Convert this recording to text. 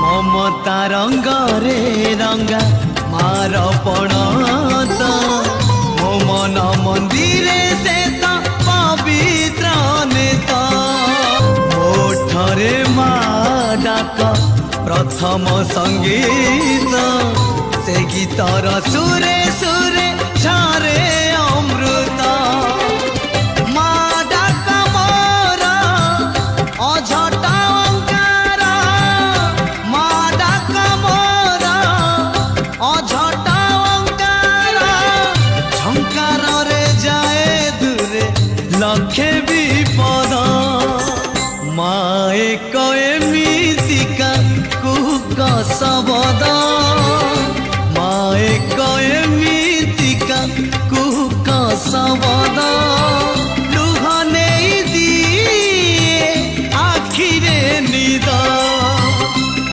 ममता रंगरे रंगा मार पणत मो मन मंदिरे से तो पवित्र नेता मोठरे मा डाक प्रथम संगीत से गीतर सुरे सुरे झरे अमृत मा डाक मोर अझटा ओंकार मा डाक मोर अझटा ओंकार झंकार रे जाए दूरे लखे विपद मा एक एमितिका कुक सबद मा एक एमितिका कुक सबद।